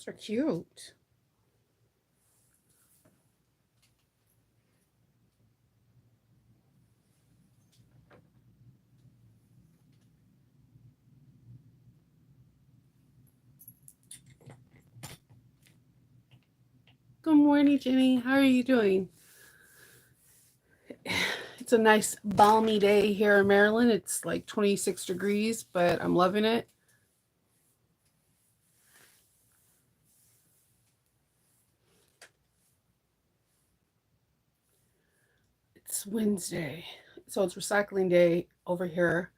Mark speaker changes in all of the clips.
Speaker 1: Those are cute. Good morning, Jenny. How are you doing? It's a nice balmy day here in Maryland. It's like 26 degrees, but I'm loving it. It's Wednesday, so it's recycling day over here.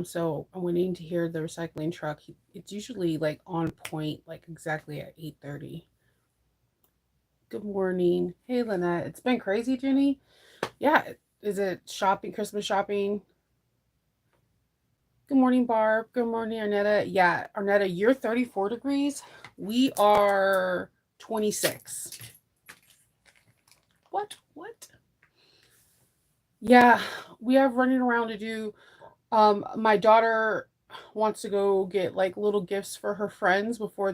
Speaker 1: So I'm waiting to hear the recycling truck. It's usually like on point, like exactly at 8:30. Good morning. Hey, Lynette. It's been crazy, Jenny. Yeah. Is it shopping, Christmas shopping? Good morning, Barb. Good morning, Arnetta. Yeah, Arnetta, you're 34 degrees. We are 26. What? What? Yeah, we have running around to do. My daughter wants to go get like little gifts for her friends before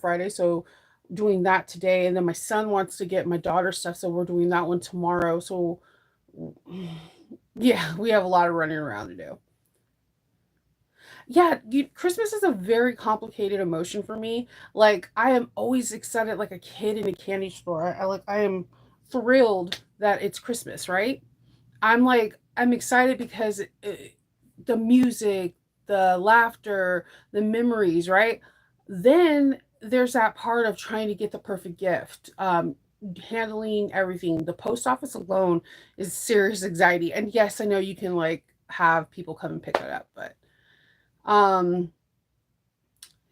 Speaker 1: Friday, so doing that today. And then my son wants to get my daughter stuff, so we're doing that one tomorrow. So yeah, we have a lot of running around to do. Yeah, Christmas is a very complicated emotion for me. Like I am always excited, like a kid in a candy store. I am thrilled that it's Christmas, right? I'm excited because the music, the laughter, the memories, right? Then there's that part of trying to get the perfect gift. Handling everything. The post office alone is serious anxiety. And yes, I know you can like have people come and pick it up, but um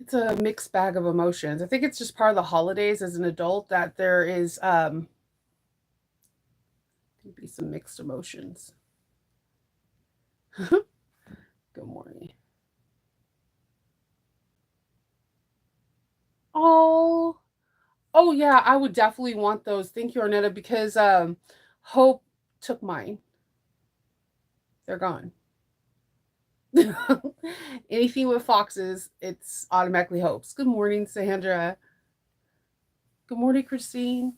Speaker 1: it's a mixed bag of emotions. I think it's just part of the holidays as an adult that there is can be some mixed emotions. Good morning. Oh, oh yeah, I would definitely want those. Thank you, Arnetta, because Hope took mine. They're gone. Anything with foxes, it's automatically Hope's. Good morning, Sandra. Good morning, Christine.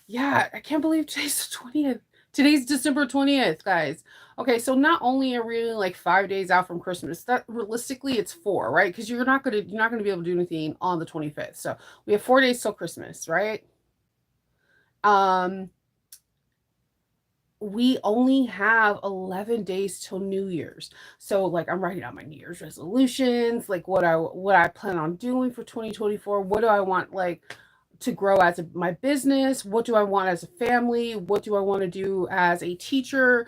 Speaker 1: Yeah, I can't believe today's the 20th. Today's December 20th, guys. Okay, so not only are we like 5 days out from Christmas, that realistically it's four, right? Because you're not gonna be able to do anything on the 25th. So we have 4 days till Christmas, right? Um, we only have 11 days till New Year's. So like I'm writing out my New Year's resolutions, like what I plan on doing for 2024. What do I want like to grow as my business? What do I want as a family? What do I want to do as a teacher?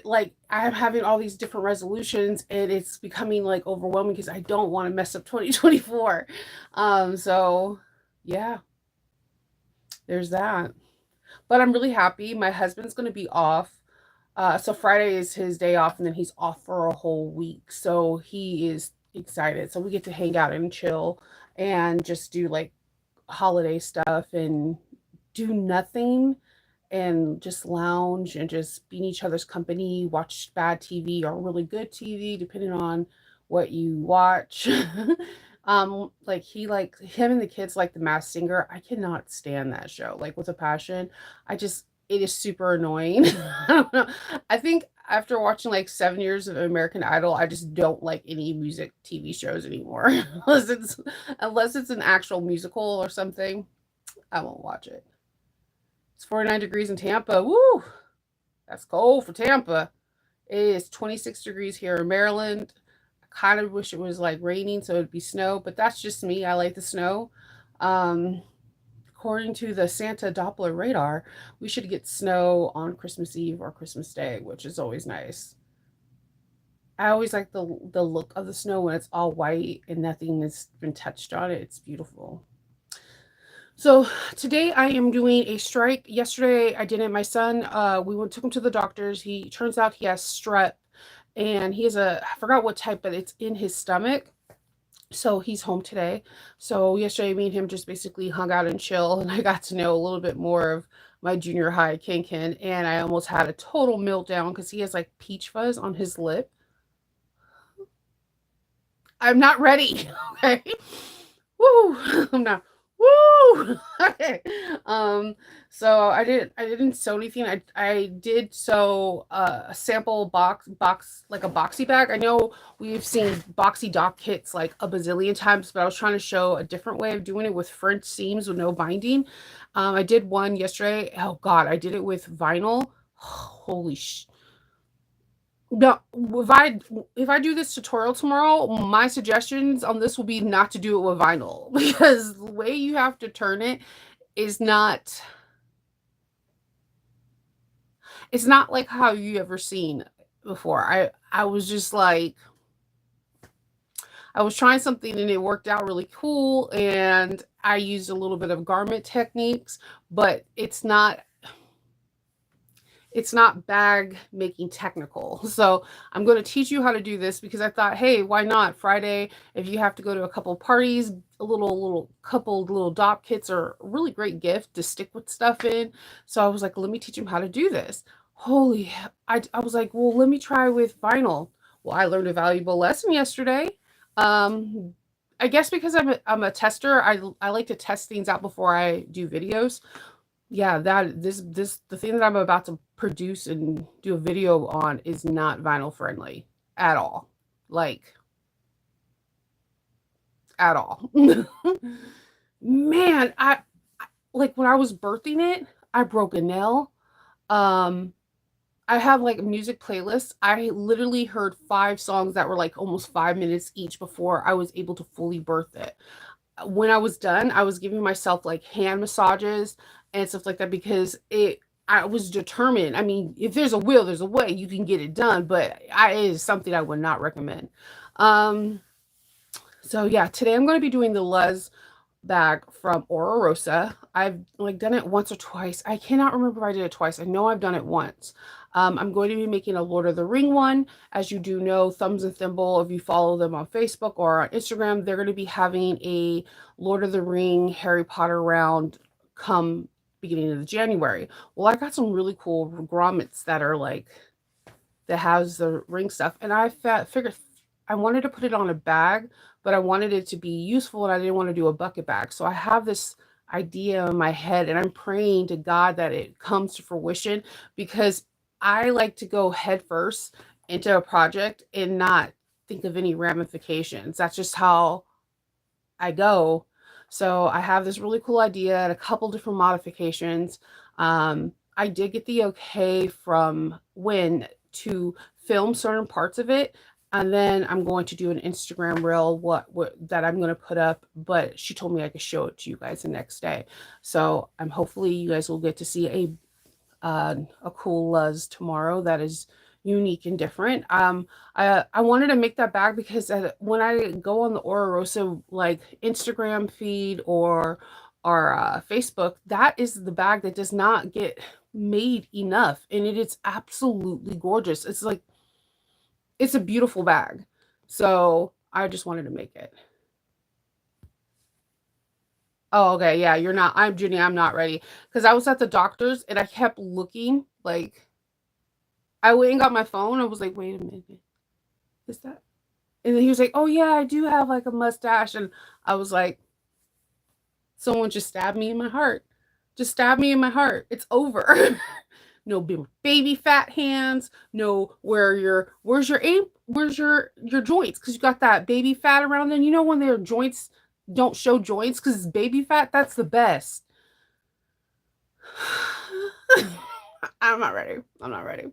Speaker 1: Like I'm having all these different resolutions and it's becoming like overwhelming because I don't want to mess up 2024. So yeah, there's that. But I'm really happy. My husband's going to be off. So Friday is his day off, and then he's off for a whole week. So he is excited. So we get to hang out and chill and just do like holiday stuff and do nothing and just lounge and just be in each other's company, watch bad TV or really good TV, depending on what you watch. Like like him and the kids like The Masked Singer. I cannot stand that show, like with a passion. It is super annoying. I don't know. I think after watching like 7 years of American Idol, I just don't like any music TV shows anymore. Unless it's an actual musical or something, I won't watch it. It's 49 degrees in Tampa. Woo! That's cold for Tampa. It is 26 degrees here in Maryland. I kind of wish it was like raining so it'd be snow, but that's just me. I like the snow. Um, According to the Santa Doppler radar, we should get snow on Christmas Eve or Christmas Day, which is always nice. I always like the look of the snow when it's all white and nothing has been touched on it. It's beautiful. So today I am doing a strike. Yesterday I didn't. My son, we went took him to the doctors. He turns out he has strep, and he has I forgot what type, but it's in his stomach. So he's home today. So yesterday me and him just basically hung out and chill, and I got to know a little bit more of my junior high Kinkin, and I almost had a total meltdown because he has like peach fuzz on his lip. I'm not ready. Okay. Woo! I'm not. Woo! Okay. So I didn't sew anything. I did sew a sample box like a boxy bag. I know we've seen boxy dock kits like a bazillion times, but I was trying to show a different way of doing it with French seams with no binding. I did one yesterday. Oh God, I did it with vinyl. Holy sh! No, if I do this tutorial tomorrow, my suggestions on this will be not to do it with vinyl because the way you have to turn it is not it's not like how you ever seen before. I was just like I was trying something and it worked out really cool and I used a little bit of garment techniques, but it's not bag making technical. So I'm going to teach you how to do this because I thought, hey, why not Friday? If you have to go to a couple parties, a little couple little dop kits are a really great gift to stick with stuff in. So I was like, let me teach him how to do this. Holy, I was like, well, let me try with vinyl. Well, I learned a valuable lesson yesterday. Um, I guess because I'm a tester, I like to test things out before I do videos. Yeah, that this the thing that I'm about to produce and do a video on is not vinyl friendly at all. Like at all. Man, like when I was birthing it, I broke a nail. Um I have like a music playlist. I literally heard 5 songs that were like almost 5 minutes each before I was able to fully birth it. When I was done, I was giving myself like hand massages and stuff like that because I was determined. I mean, if there's a will, there's a way. You can get it done, but it is something I would not recommend. Um, so yeah, today I'm going to be doing the Luz bag from Ora Rosa. I've like done it once or twice. I cannot remember if I did it twice. I know I've done it once. I'm going to be making a Lord of the Ring one. As you do know, Thumbs and Thimble, if you follow them on Facebook or on Instagram, they're going to be having a Lord of the Ring Harry Potter round come beginning of January. Well, I got some really cool grommets that are like that has the ring stuff, and figured I wanted to put it on a bag, but I wanted it to be useful, and I didn't want to do a bucket bag. So I have this idea in my head, and I'm praying to God that it comes to fruition because I like to go head first into a project and not think of any ramifications. That's just how I go. So I have this really cool idea and a couple different modifications. I did get the okay from Win to film certain parts of it. And then I'm going to do an Instagram reel what that I'm going to put up, but she told me I could show it to you guys the next day. So I'm hopefully you guys will get to see a cool Luz tomorrow that is unique and different. I wanted to make that bag because when I go on the Ora Rosa like Instagram feed or Facebook, that is the bag that does not get made enough, and it is absolutely gorgeous. It's like it's a beautiful bag. So I just wanted to make it. Oh, okay. Yeah, you're not. I'm Judy. I'm not ready because I was at the doctor's and I kept looking like I went and got my phone. I was like, wait a minute, is that? And then he was like, oh yeah, I do have like a mustache, and I was like, someone just stabbed me in my heart. Just stab me in my heart. It's over. No baby fat hands. No, where's your aim? Where's your joints? Because you got that baby fat around them. You know when their joints don't show joints because it's baby fat. That's the best. I'm not ready. I'm not ready.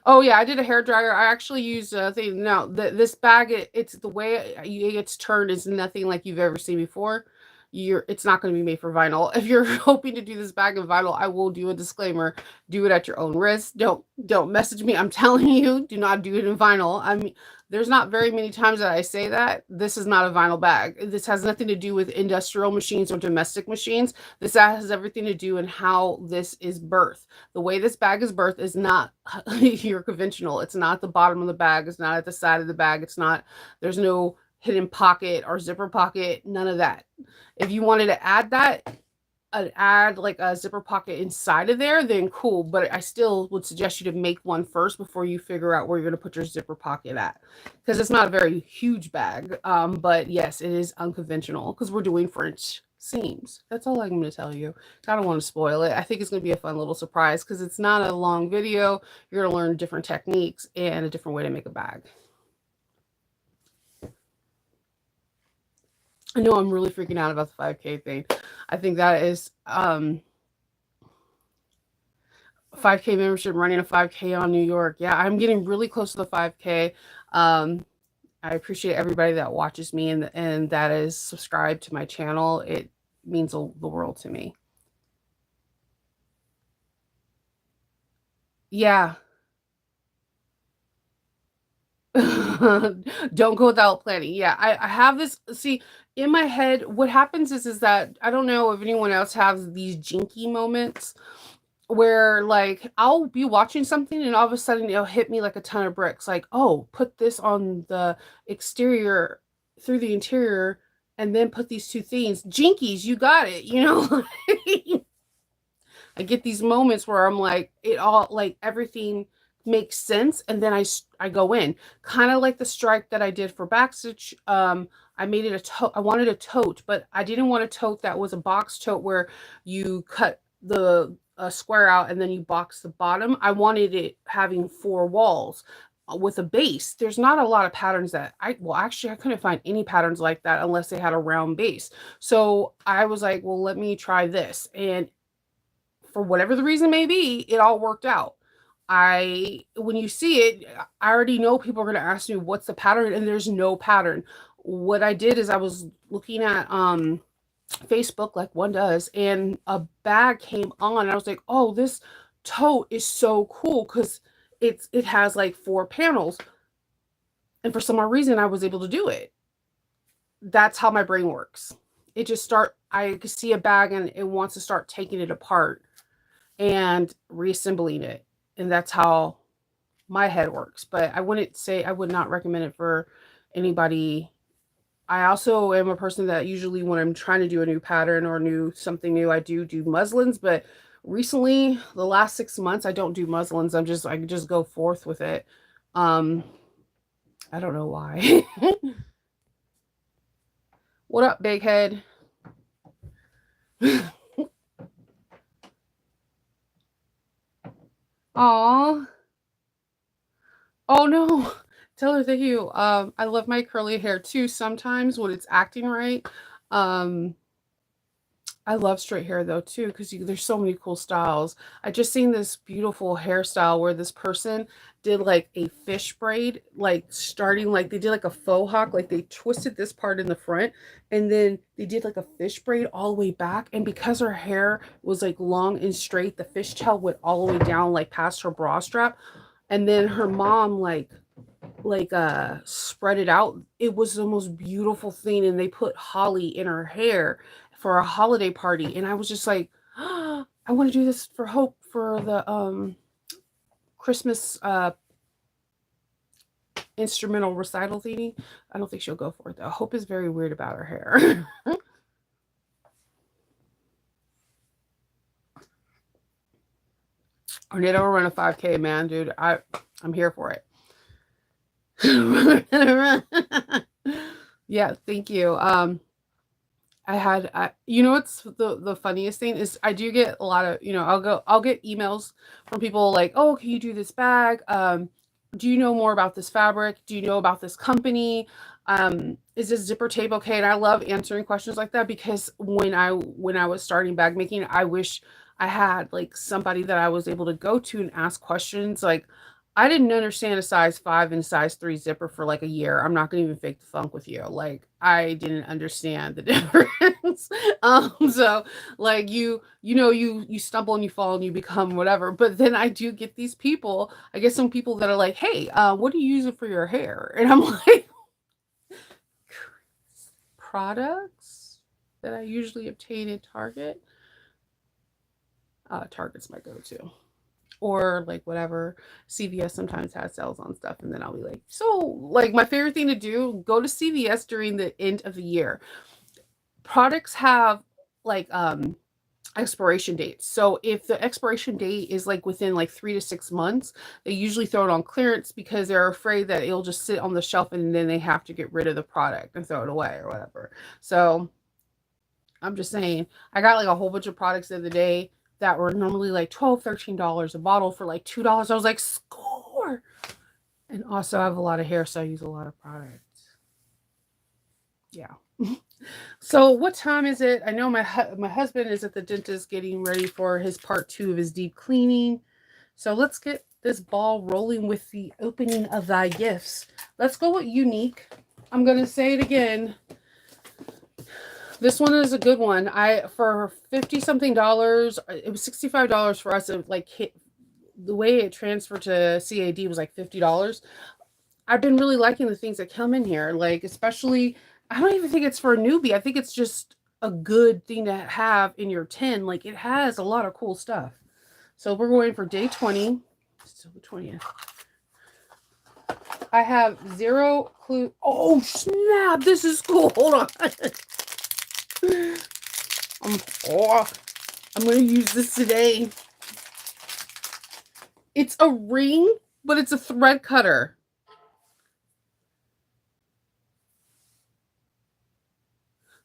Speaker 1: Oh yeah, I did a hair dryer. I actually used a thing. Now this bag, it's the way it's turned is nothing like you've ever seen before. It's not going to be made for vinyl. If you're hoping to do this bag of vinyl, I will do a disclaimer. Do it at your own risk. Don't message me. I'm telling you, do not do it in vinyl. I mean, there's not very many times that I say that. This is not a vinyl bag. This has nothing to do with industrial machines or domestic machines. This has everything to do in how this is birthed. The way this bag is birthed is not your conventional. It's not the bottom of the bag. It's not at the side of the bag. It's not, there's no hidden pocket or zipper pocket, none of that. If you wanted to add that, add like a zipper pocket inside of there, then cool. But I still would suggest you to make one first before you figure out where you're going to put your zipper pocket at, because it's not a very huge bag. But yes, it is unconventional because we're doing French seams. That's all I'm going to tell you. I don't want to spoil it. I think it's going to be a fun little surprise because it's not a long video. You're going to learn different techniques and a different way to make a bag. I know I'm really freaking out about the 5K thing. I think that is 5K membership, running a 5K on New York. Yeah, I'm getting really close to the 5K. I appreciate everybody that watches me and that is subscribed to my channel. It means the world to me. Yeah. Don't go without planning. Yeah, I have this. See, in my head, what happens is that I don't know if anyone else has these jinky moments where like I'll be watching something and all of a sudden it'll hit me like a ton of bricks. Like, oh, put this on the exterior through the interior and then put these two things. Jinkies, you got it, you know? I get these moments where I'm like, it all like everything makes sense, and then I go in, kind of like the stripe that I did for backstitch. I made it a tote. I wanted a tote, but I didn't want a tote that was a box tote where you cut the square out and then you box the bottom. I wanted it having four walls with a base. There's not a lot of patterns that actually I couldn't find any patterns like that unless they had a round base. So I was like, well, let me try this, and for whatever the reason may be, it all worked out. When you see it, I already know people are going to ask me what's the pattern, and there's no pattern. What I did is I was looking at Facebook like one does, and a bag came on, and I was like, oh, this tote is so cool because it has like four panels, and for some odd reason I was able to do it. That's how my brain works. It just start I could see a bag and it wants to start taking it apart and reassembling it. And that's how my head works. But I would not recommend it for anybody. I also am a person that usually when I'm trying to do a new pattern or something new, I do muslins, but recently the last 6 months I don't do muslins. I just go forth with it. I don't know why. What up, big head? Aw. Oh no. Tell her thank you. I love my curly hair too sometimes when it's acting right. Um, I love straight hair though too because there's so many cool styles. I just seen this beautiful hairstyle where this person did like a fish braid, like starting like they did like a faux hawk, like they twisted this part in the front and then they did like a fish braid all the way back. And because her hair was like long and straight, the fishtail went all the way down like past her bra strap. And then her mom spread it out. It was the most beautiful thing, and they put holly in her hair for a holiday party, and I was just like, oh, I want to do this for Hope for the Christmas instrumental recital thingy. I don't think she'll go for it though. Hope is very weird about her hair. Ornado will run a 5K, man, dude. I'm here for it. Yeah, thank you. You know what's the funniest thing is I do get a lot of, I'll get emails from people like, oh, can you do this bag? Do you know more about this fabric? Do you know about this company? Is this zipper tape okay? And I love answering questions like that because when I was starting bag making, I wish I had like somebody that I was able to go to and ask questions. Like I didn't understand a size 5 and size 3 zipper for like a year. I'm not gonna even fake the funk with you. Like I didn't understand the difference. So like you stumble and you fall and you become whatever. But then I do get these people. I get some people that are like, hey, what do you use it for your hair? And I'm like, products that I usually obtain at Target. Target's my go-to. Or like whatever. CVS sometimes has sales on stuff, and then I'll be like, so like my favorite thing to do, go to CVS during the end of the year. Products have like expiration dates. So if the expiration date is like within like 3 to 6 months, they usually throw it on clearance because they're afraid that it'll just sit on the shelf and then they have to get rid of the product and throw it away or whatever. So I'm just saying, I got like a whole bunch of products the other day that were normally like $12, $13 a bottle for like $2. I was like, score. And also I have a lot of hair, so I use a lot of products. Yeah. So what time is it? I know my husband is at the dentist getting ready for his part 2 of his deep cleaning. So let's get this ball rolling with the opening of thy gifts. Let's go with Younique. I'm going to say it again. This one is a good one. For 50 something dollars, it was $65 for us. It like hit the way it transferred to CAD was like $50. I've been really liking the things that come in here, like especially I don't even think it's for a newbie. I think it's just a good thing to have in your tin. Like it has a lot of cool stuff. So we're going for day 20. So the 20th. I have zero clue. Oh snap! This is cool. Hold on. I'm going to use this today. It's a ring, but it's a thread cutter.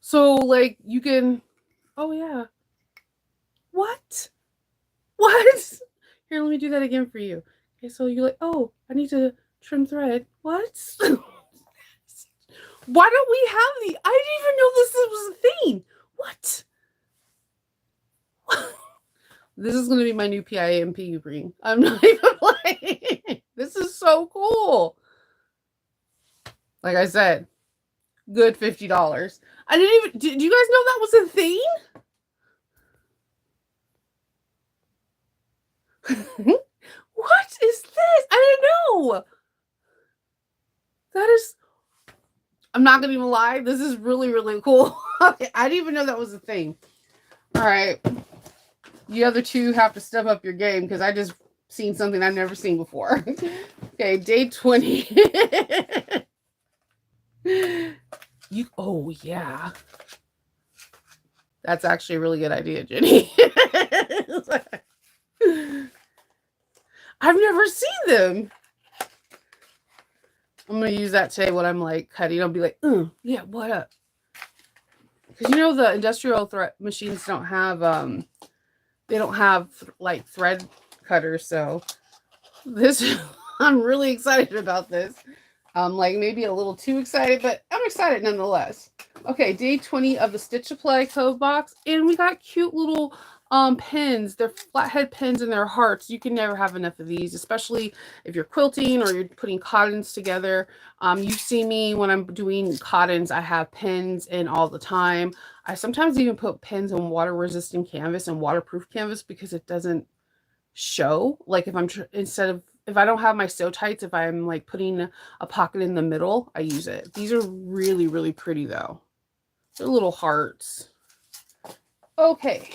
Speaker 1: So, like, you can... Oh, yeah. What? What? Here, let me do that again for you. Okay, so you're like, oh, I need to trim thread. What? Why don't we have the... I didn't even know this was a thing. What? This is going to be my new PIMP ring. I'm not even playing. This is so cool. Like I said, good $50. I didn't even... Did you guys know that was a thing? What is this? I didn't know. That is... I'm not going to even lie. This is really, really cool. I didn't even know that was a thing. All right. You other two have to step up your game because I just seen something I've never seen before. Okay, day 20. Oh, yeah. That's actually a really good idea, Jenny. I've never seen them. I'm going to use that today when I'm like cutting. I'll be like, yeah, what up? Because you know the industrial machines don't have, they don't have like thread cutters. So this, I'm really excited about this. Like maybe a little too excited, but I'm excited nonetheless. Okay, day 20 of the Stitch Apply Cove box. And we got cute little pins. They're flathead pins and they're hearts. You can never have enough of these, especially if you're quilting or you're putting cottons together. You see me when I'm doing cottons, I have pins in all the time. I sometimes even put pins on water-resistant canvas and waterproof canvas because it doesn't show. Like if I'm if I don't have my sew tights, if I'm like putting a pocket in the middle, I use it. These are really, really pretty though. They're little hearts. Okay.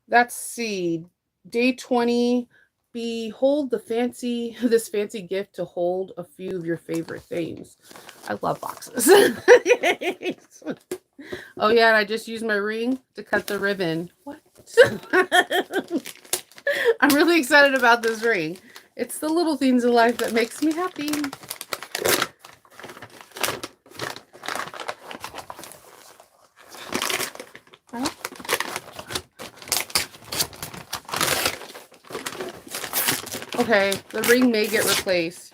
Speaker 1: Let's see. Day 20. Behold this fancy gift to hold a few of your favorite things. I love boxes. Oh yeah, and I just used my ring to cut the ribbon. What? I'm really excited about this ring. It's the little things in life that makes me happy. Okay, the ring may get replaced.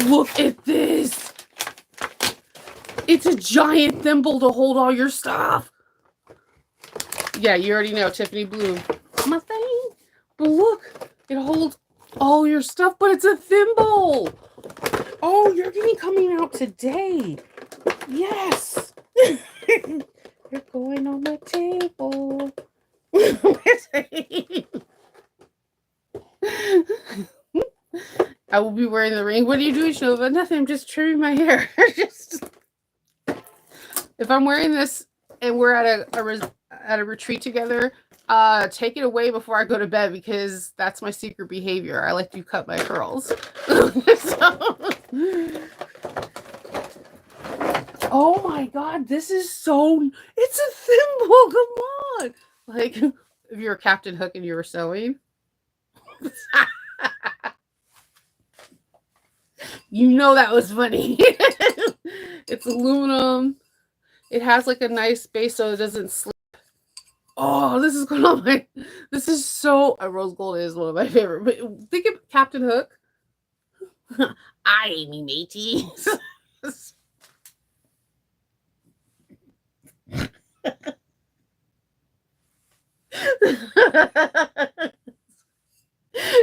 Speaker 1: Look at this. It's a giant thimble to hold all your stuff. Yeah, you already know, Tiffany Blue. My thing. But look, it holds all your stuff, but it's a thimble. Oh, you're getting coming out today. Yes. You're going on the table. I will be wearing the ring. What are you doing, Shova? Nothing. I'm just trimming my hair. If I'm wearing this and we're at a retreat together, take it away before I go to bed because that's my secret behavior. I like to cut my curls. Oh my god, this is so. It's a thimble. Come on, like if you're Captain Hook and you were sewing, you know that was funny. It's aluminum. It has like a nice base so it doesn't slip. Oh, this is going on my. This is so. Rose gold is one of my favorite. But think of Captain Hook. I me mateys.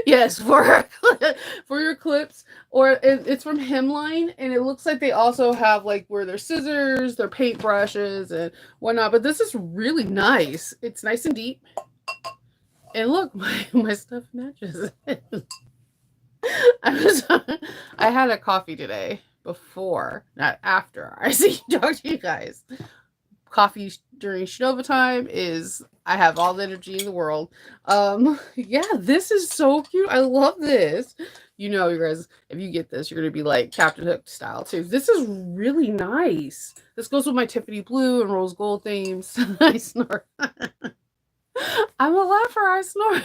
Speaker 1: Yes, for your clips, or it's from Hemline, and it looks like they also have like where their scissors, their paintbrushes, and whatnot. But this is really nice. It's nice and deep, and look, my stuff matches. I had a coffee today before, not after. I see talk to you guys. Coffee during Shinova time is I have all the energy in the world. Yeah, this is so cute. I love this. You know, you guys, if you get this, you're gonna be like Captain Hook style too. This is really nice. This goes with my Tiffany blue and rose gold themes. I snort. I'm a laugher. I snort.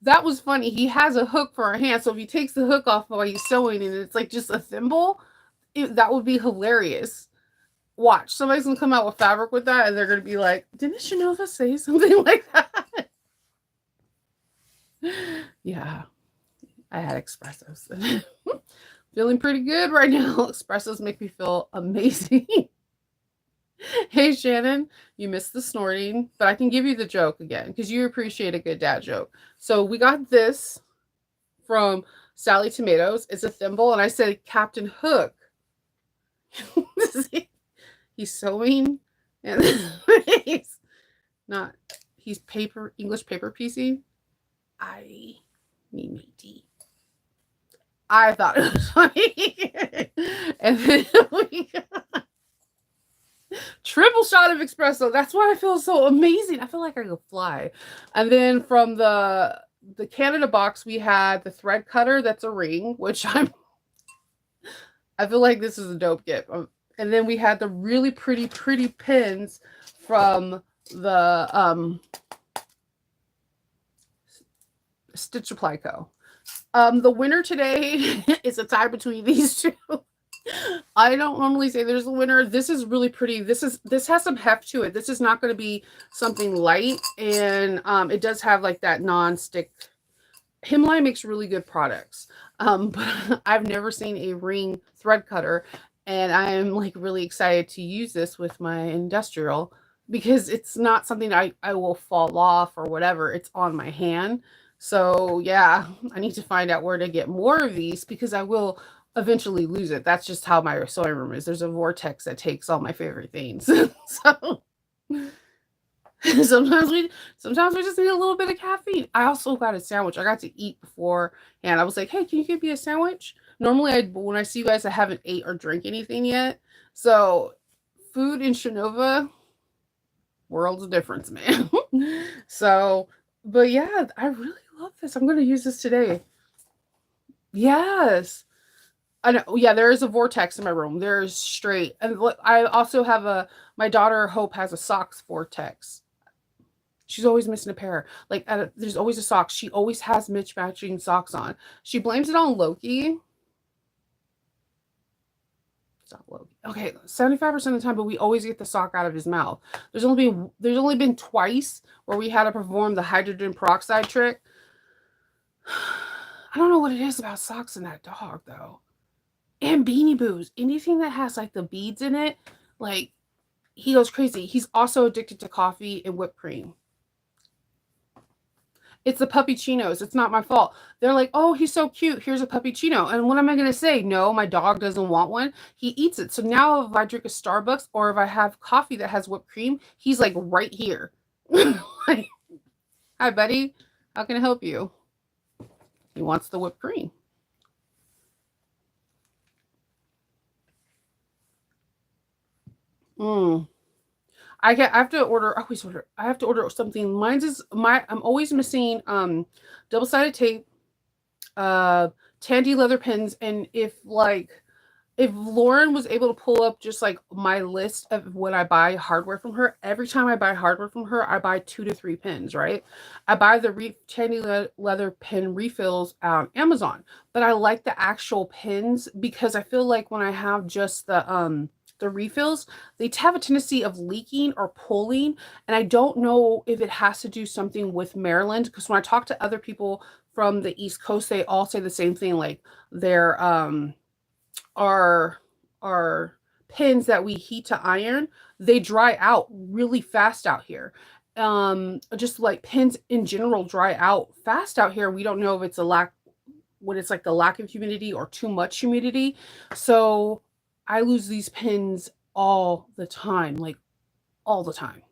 Speaker 1: That was funny. He has a hook for a hand, so if he takes the hook off while he's sewing and it's like just a thimble, that would be hilarious. Watch, somebody's gonna come out with fabric with that, and they're gonna be like, "Didn't Shinova say something like that?" Yeah, I had espressos. Feeling pretty good right now. Espressos make me feel amazing. Hey Shannon, you missed the snorting, but I can give you the joke again because you appreciate a good dad joke. So we got this from Sally Tomatoes. It's a thimble, and I said Captain Hook. He's sewing, and he's not. He's paper English paper piecing. I matey. I thought it was funny, and then we got triple shot of espresso. That's why I feel so amazing. I feel like I could fly. And then from the Canada box, we had the thread cutter. That's a ring, which I feel like this is a dope gift. And then we had the really pretty pins from the Stitch Supply Co. The winner today is a tie between these two. I don't normally say there's a winner. This is really pretty. This has some heft to it. This is not going to be something light, and it does have like that non-stick. Hemline makes really good products, but I've never seen a ring thread cutter, and I am like really excited to use this with my industrial because it's not something I will fall off or whatever. It's on my hand. So yeah, I need to find out where to get more of these because I will eventually lose it. That's just how my sewing room is. There's a vortex that takes all my favorite things. So sometimes we just need a little bit of caffeine. I also got a sandwich. I got to eat before, and I was like, "Hey, can you give me a sandwich?" Normally, when I see you guys, I haven't ate or drink anything yet. So, food in Shinova, world's of difference, man. So, but yeah, I really love this. I'm going to use this today. Yes. I know. Yeah, there is a vortex in my room. There's straight, and I also have my daughter Hope has a socks vortex. She's always missing a pair. Like there's always a sock. She always has mismatching socks on. She blames it on Loki. It's not Loki. Okay, 75% of the time, but we always get the sock out of his mouth. There's only been twice where we had to perform the hydrogen peroxide trick. I don't know what it is about socks in that dog though. And Beanie Boos, anything that has like the beads in it, like he goes crazy. He's also addicted to coffee and whipped cream. It's the puppy chinos. It's not my fault. They're like, oh, he's so cute. Here's a puppy chino. And what am I going to say? No, my dog doesn't want one. He eats it. So now if I drink a Starbucks or if I have coffee that has whipped cream, he's like right here. Like, hi, buddy. How can I help you? He wants the whipped cream. I have to order. I always order. I have to order something. I'm always missing double-sided tape, Tandy leather pins, and if like if Lauren was able to pull up just like my list of when I buy hardware from her, every time I buy hardware from her, I buy 2 to 3 pins, right? I buy the Tandy leather pin refills on Amazon, but I like the actual pins because I feel like when I have just the refills, they have a tendency of leaking or pulling, and I don't know if it has to do something with Maryland, because when I talk to other people from the East Coast, they all say the same thing, like their our our pins that we heat to iron, they dry out really fast out here. Just like pins in general dry out fast out here. We don't know if it's a lack, what it's like, the lack of humidity or too much humidity. So I lose these pins all the time, like all the time.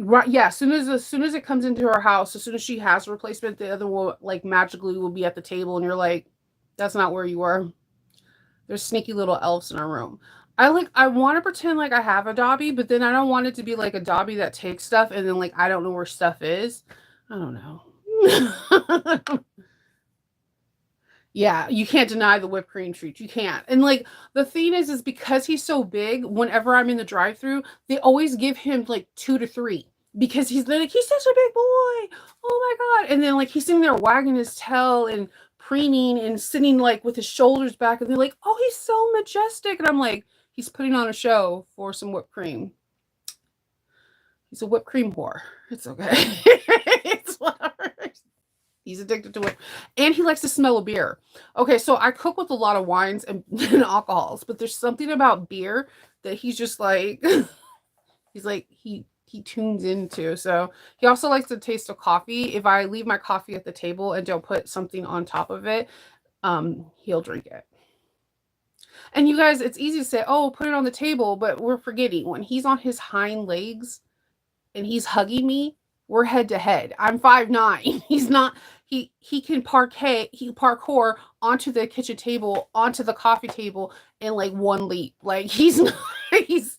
Speaker 1: Right, yeah, as soon as it comes into her house, as soon as she has a replacement, the other will like magically will be at the table and you're like, that's not where you were. There's sneaky little elves in our room. I want to pretend like I have a Dobby, but then I don't want it to be like a Dobby that takes stuff and then like I don't know where stuff is. I don't know. Yeah, you can't deny the whipped cream treat. You can't. And like the thing is because he's so big, whenever I'm in the drive-through, they always give him like 2 to 3 because he's such a big boy. Oh my god. And then like he's sitting there wagging his tail and preening and sitting like with his shoulders back, and they're like, "Oh, he's so majestic." And I'm like, he's putting on a show for some whipped cream. He's a whipped cream whore. It's okay. It's whatever. He's addicted to it. And he likes the smell of beer. Okay, so I cook with a lot of wines and alcohols, but there's something about beer that he's just like he's like he tunes into. So he also likes the taste of coffee. If I leave my coffee at the table and don't put something on top of it, he'll drink it. And you guys, it's easy to say, "Oh, put it on the table," but we're forgetting when he's on his hind legs and he's hugging me, we're head to head. I'm 5'9". He's not, he can parkour onto the kitchen table, onto the coffee table in like one leap. Like he's not he's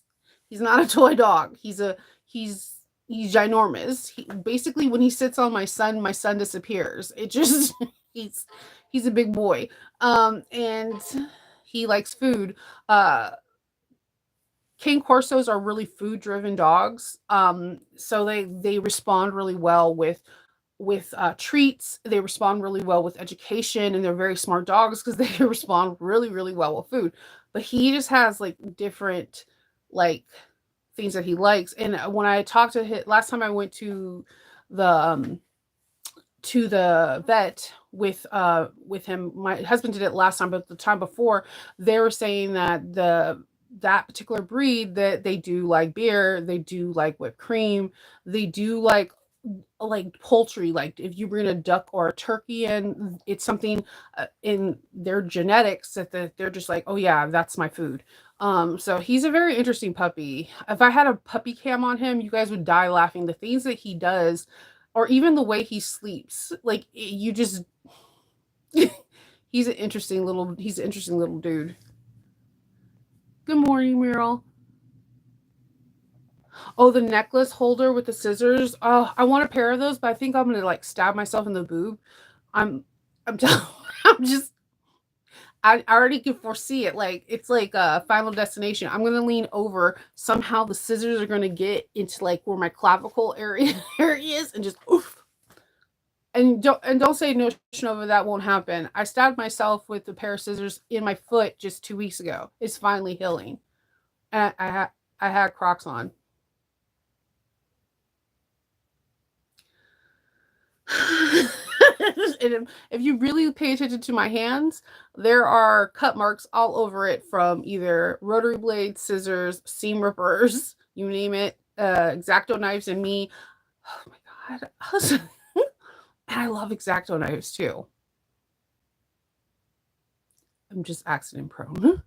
Speaker 1: not a toy dog. He's he's ginormous. Basically when he sits on my son disappears. It just he's a big boy. And he likes food. Cane Corsos are really food driven dogs. So they respond really well with treats. They respond really well with education, and they're very smart dogs because they respond really well with food. But he just has like different like things that he likes. And when I talked to him last time, I went the to the vet with him. My husband did it last time, but the time before, they were saying that that particular breed, that they do like beer, they do like whipped cream, they do like poultry. Like if you bring a duck or a turkey in, it's something in their genetics that they're just like, oh yeah, that's my food. So he's a very interesting puppy. If I had a puppy cam on him, you guys would die laughing. The things that he does, or even the way he sleeps, like you just he's an interesting little dude. Good morning, Meryl. Oh, the necklace holder with the scissors. Oh, I want a pair of those, but I think I'm gonna like stab myself in the boob. I'm I'm telling I'm just I already can foresee it. Like it's like a Final Destination. I'm gonna lean over. Somehow the scissors are gonna get into like where my clavicle area is, and just oof. And don't say no, Shinova, that won't happen. I stabbed myself with a pair of scissors in my foot just 2 weeks ago. It's finally healing. And I had Crocs on. And if you really pay attention to my hands, there are cut marks all over it from either rotary blades, scissors, seam rippers, you name it, X-Acto knives, and me. Oh my god. And I love X-Acto knives too. I'm just accident prone.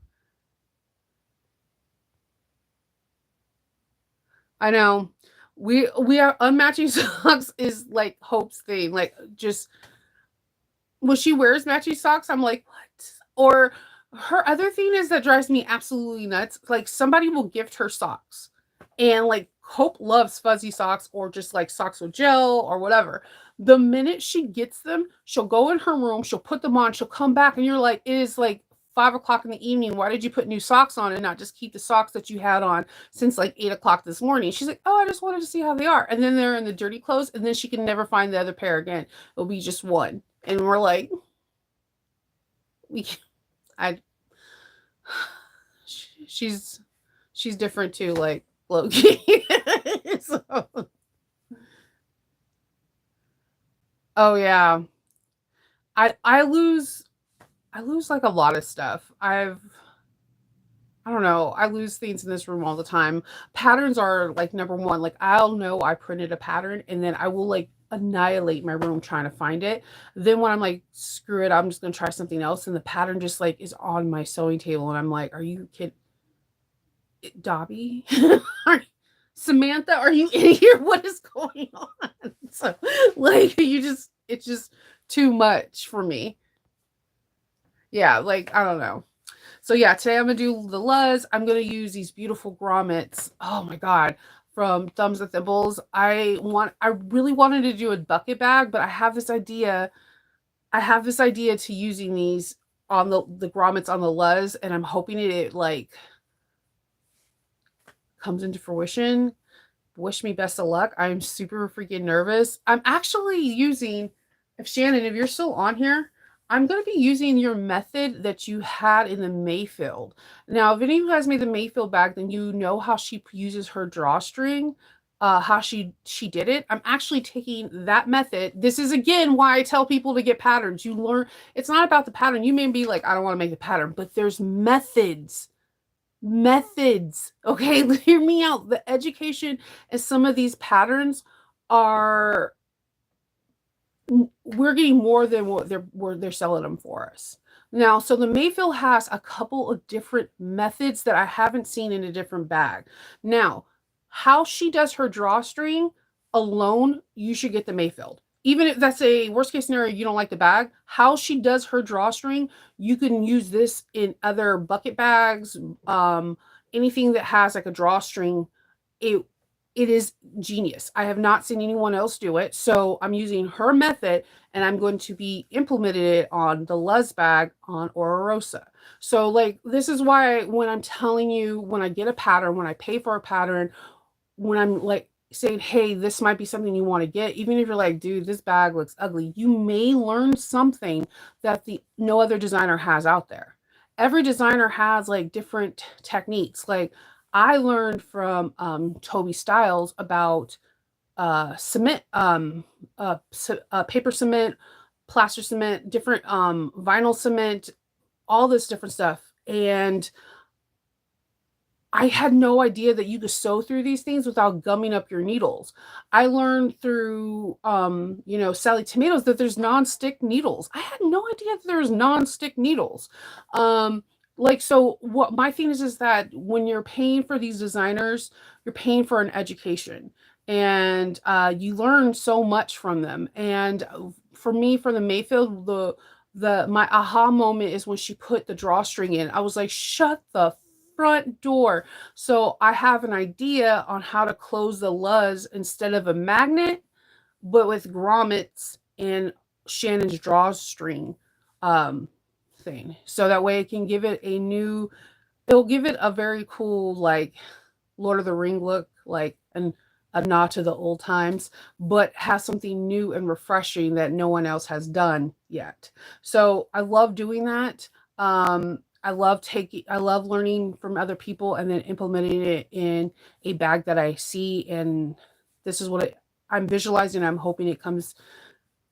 Speaker 1: I know. We are unmatching socks is like Hope's thing. Like just when she wears matching socks, I'm like, what? Or her other thing is that drives me absolutely nuts. Like somebody will gift her socks. And like Hope loves fuzzy socks or just like socks with gel or whatever. The minute she gets them, she'll go in her room, she'll put them on, she'll come back, and you're like, it is like 5 o'clock in the evening. Why did you put new socks on and not just keep the socks that you had on since like 8 o'clock this morning? She's like, oh, I just wanted to see how they are. And then they're in the dirty clothes, and then she can never find the other pair again. It'll be just one. And we're like, we, I, she's, she's different too, like Loki. So, oh yeah, I lose like a lot of stuff. I don't know. I lose things in this room all the time. Patterns are like number one. Like I'll know I printed a pattern and then I will like annihilate my room trying to find it. Then when I'm like, screw it, I'm just gonna try something else. And the pattern just like is on my sewing table. And I'm like, are you kidding? Dobby? Samantha, are you in here? What is going on? So like it's just too much for me. Yeah, like I don't know. So yeah, today I'm gonna do the Luz. I'm gonna use these beautiful grommets. Oh my god, from Thumbs and Thimbles. I really wanted to do a bucket bag, but I have this idea. I have this idea to using these on the grommets on the Luz, and I'm hoping it like comes into fruition. Wish me best of luck. I'm super freaking nervous. I'm actually using, if Shannon, if you're still on here, I'm going to be using your method that you had in the Mayfield. Now, if any of you guys made the Mayfield bag, then you know how she uses her drawstring, how she did it. I'm actually taking that method. This is again why I tell people to get patterns. You learn. It's not about the pattern. You may be like, I don't want to make the pattern, but there's methods. Okay, hear me out. The education and some of these patterns are, we're getting more than what they're selling them for us. Now, so the Mayfield has a couple of different methods that I haven't seen in a different bag. Now, how she does her drawstring alone, you should get the Mayfield. Even if that's a worst case scenario, you don't like the bag, how she does her drawstring, you can use this in other bucket bags, anything that has like a drawstring. It it is genius. I have not seen anyone else do it. So I'm using her method and I'm going to be implementing it on the Luz bag on Aura Rosa. So like this is why when I'm telling you, when I get a pattern, when I pay for a pattern, when I'm like saying, hey, this might be something you want to get, even if you're like, dude, this bag looks ugly, you may learn something that the no other designer has out there. Every designer has like different techniques. Like I learned from Toby Styles about cement, paper cement, plaster cement, different vinyl cement, all this different stuff. And I had no idea that you could sew through these things without gumming up your needles. I learned through, Sally Tomatoes that there's non-stick needles. I had no idea that there's non-stick needles. Um, so what my thing is that when you're paying for these designers, you're paying for an education, and you learn so much from them. And for me, for the Mayfield, the my aha moment is when she put the drawstring in. I was like, shut the front door. So I have an idea on how to close the Luz instead of a magnet, but with grommets and Shannon's drawstring um, thing. So that way it can give it it'll give it a very cool, like, Lord of the Ring look, like, a nod to the old times, but has something new and refreshing that no one else has done yet. So I love doing that. I love learning from other people and then implementing it in a bag that I see. And this is I'm visualizing. I'm hoping it comes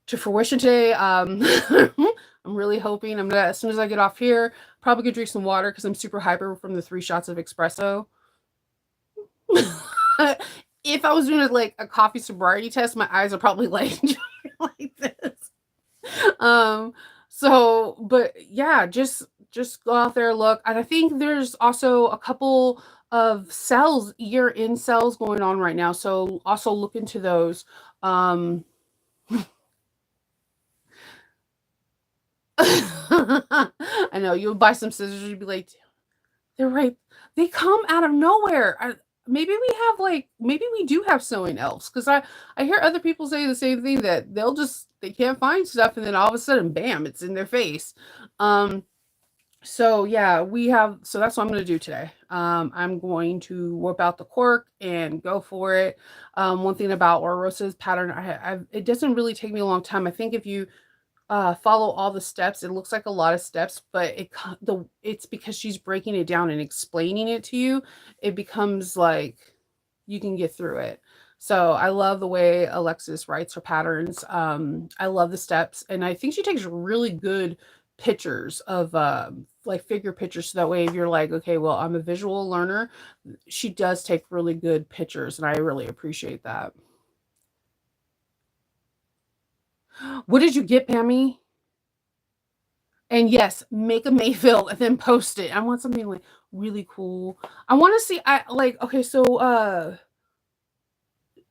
Speaker 1: to fruition today. I'm really hoping as soon as I get off here, probably gonna drink some water because I'm super hyper from the 3 shots of espresso. If I was doing like a coffee sobriety test, my eyes are probably like like this. Um, but yeah, just go out there, look. And I think there's also a couple of year-end sales going on right now. So also look into those. I know you'll buy some scissors, you'd be like, they're right. They come out of nowhere. maybe we have like maybe we do have sewing elves because I hear other people say the same thing that they can't find stuff and then all of a sudden bam it's in their face. Um, so yeah, we have so that's what I'm gonna do today. I'm going to whip out the cork and go for it. One thing about Rosa's pattern, it doesn't really take me a long time. I think if you follow all the steps. It looks like a lot of steps, but it's because she's breaking it down and explaining it to you. It becomes like you can get through it. So I love the way Alexis writes her patterns. I love the steps, and I think she takes really good pictures of like figure pictures so that way if you're like okay well I'm a visual learner she does take really good pictures and I really appreciate that. What did you get, Pammy? And yes, make a Mayfield and then post it. I want something like really cool. I want to see I like okay, so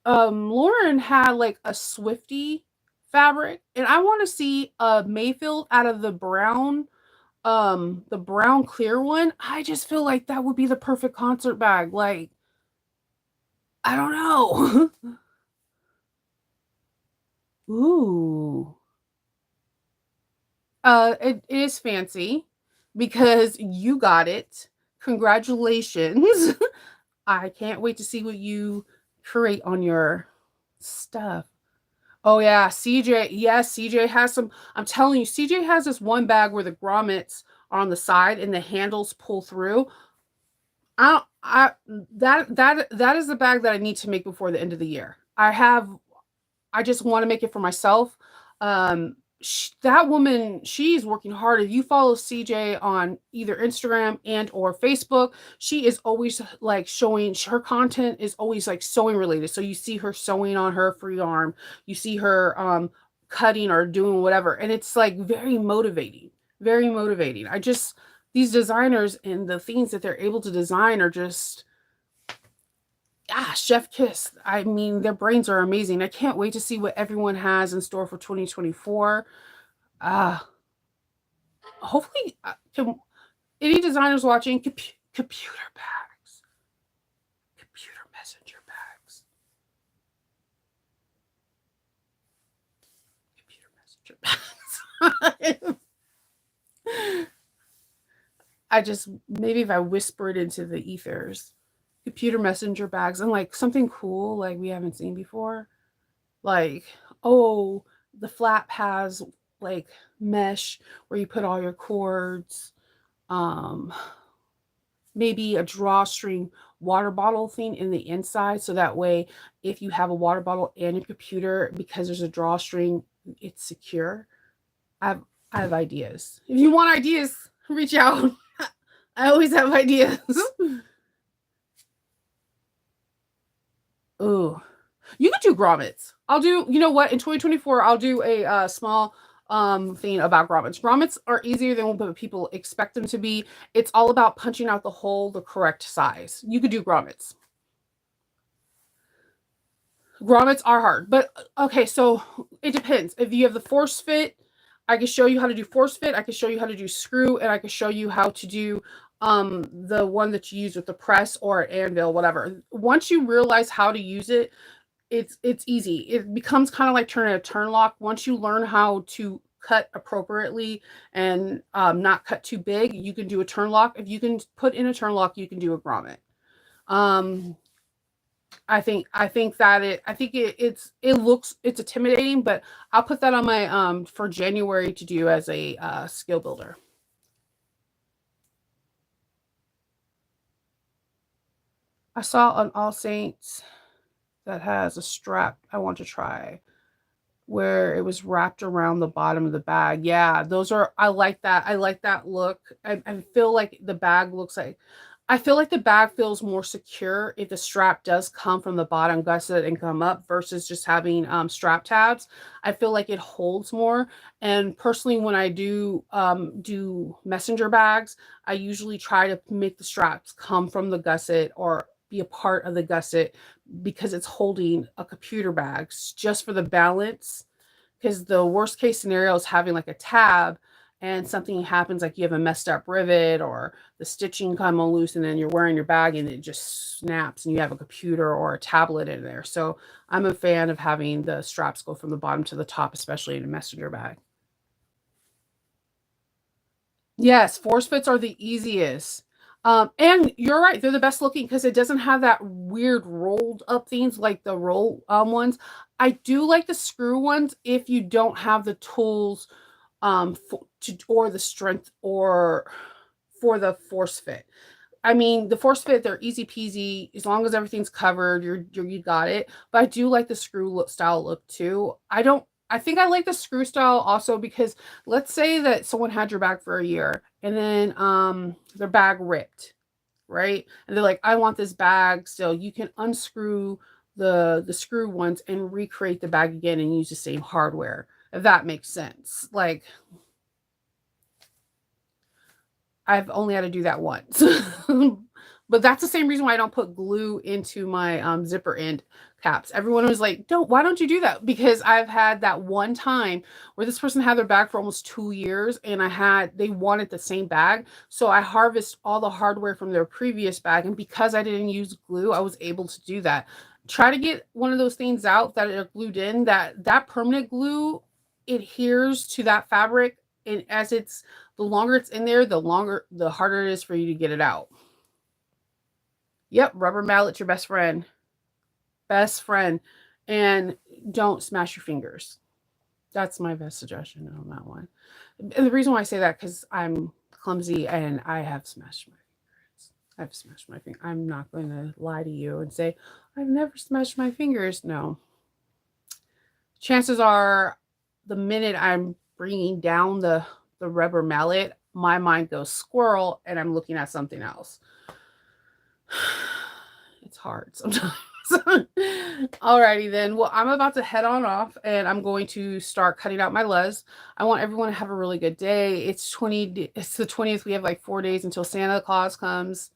Speaker 1: Lauren had like a Swifty fabric and I want to see a Mayfield out of the brown clear one. I just feel like that would be the perfect concert bag. Like I don't know. Ooh. It is fancy because you got it. Congratulations. I can't wait to see what you create on your stuff. Oh yeah, CJ. Yes, CJ has some. I'm telling you, CJ has this one bag where the grommets are on the side and the handles pull through. I that is the bag that I need to make before the end of the year. I just want to make it for myself. That woman, she's working hard. If you follow CJ on either Instagram and or Facebook, she is always like showing her content is always like sewing related. So you see her sewing on her free arm, you see her cutting or doing whatever, and it's like very motivating. Very motivating. I just these designers and the things that they're able to design are just chef kiss. I mean, their brains are amazing. I can't wait to see what everyone has in store for 2024. Uh, hopefully, can any designers watching computer bags, computer messenger bags, computer messenger bags. I just maybe if I whisper it into the ethers, computer messenger bags and like something cool like we haven't seen before. Like, oh, the flap has like mesh where you put all your cords. Um, maybe a drawstring water bottle thing in the inside so that way if you have a water bottle and a computer because there's a drawstring, it's secure. I have ideas. If you want ideas, reach out. I always have ideas. Ooh. You could do grommets. I'll do, you know what, in 2024, I'll do a small thing about grommets. Grommets are easier than what people expect them to be. It's all about punching out the hole the correct size. You could do grommets. Grommets are hard, but okay, so it depends. If you have the force fit, I can show you how to do force fit. I can show you how to do screw, and I can show you how to do the one that you use with the press or anvil, whatever. Once you realize how to use it, it's easy. It becomes kind of like turning a turn lock. Once you learn how to cut appropriately and not cut too big, you can do a turn lock. If you can put in a turn lock, you can do a grommet. Um, I think it looks it's intimidating, but I'll put that on my for January to do as a skill builder. I saw on All Saints that has a strap I want to try where it was wrapped around the bottom of the bag. Yeah, those are I like that. I like that look. I feel like the bag looks like I feel like the bag feels more secure if the strap does come from the bottom gusset and come up versus just having strap tabs. I feel like it holds more. And personally, when I do messenger bags, I usually try to make the straps come from the gusset or be a part of the gusset because it's holding a computer bag just for the balance. Because the worst case scenario is having like a tab and something happens, like you have a messed up rivet or the stitching come loose, and then you're wearing your bag and it just snaps and you have a computer or a tablet in there. So I'm a fan of having the straps go from the bottom to the top, especially in a messenger bag. Yes, force fits are the easiest. And you're right, they're the best looking because it doesn't have that weird rolled up things like the roll ones. I do like the screw ones if you don't have the tools or the strength or for the force fit. I mean, the force fit, they're easy peasy as long as everything's covered. You got it. But I do like the screw look, style look too. I don't. I think I like the screw style also because let's say that someone had your bag for a year and then their bag ripped, right? And they're like, I want this bag still. You can unscrew the screw ones and recreate the bag again and use the same hardware. If that makes sense. Like I've only had to do that once. But that's the same reason why I don't put glue into my zipper end caps. Everyone was like, "Don't, why don't you do that?" Because I've had that one time where this person had their bag for almost 2 years and they wanted the same bag. So I harvest all the hardware from their previous bag. And because I didn't use glue, I was able to do that. Try to get one of those things out that are glued in, that permanent glue adheres to that fabric. And as it's the longer it's in there, the harder it is for you to get it out. Yep, rubber mallet's your best friend. Best friend. And don't smash your fingers. That's my best suggestion on that one. And the reason why I say that because I'm clumsy and I have smashed my fingers. I've smashed my finger. I'm not going to lie to you and say I've never smashed my fingers. No. Chances are, the minute I'm bringing down the rubber mallet, my mind goes squirrel and I'm looking at something else. It's hard sometimes. Alrighty then. Well, I'm about to head on off and I'm going to start cutting out my les. I want everyone to have a really good day. It's the 20th. We have like 4 days until Santa Claus comes.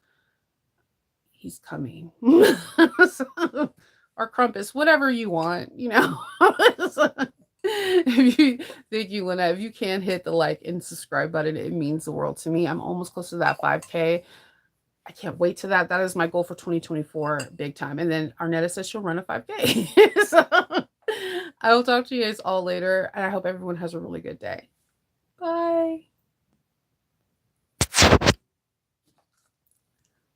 Speaker 1: He's coming. Or Krampus, whatever you want, you know. Thank you, Lynette. If you can hit the like and subscribe button, it means the world to me. I'm almost close to that 5K. I can't wait to that. That is my goal for 2024, big time. And then Arnetta says she'll run a 5K. So I will talk to you guys all later. And I hope everyone has a really good day. Bye.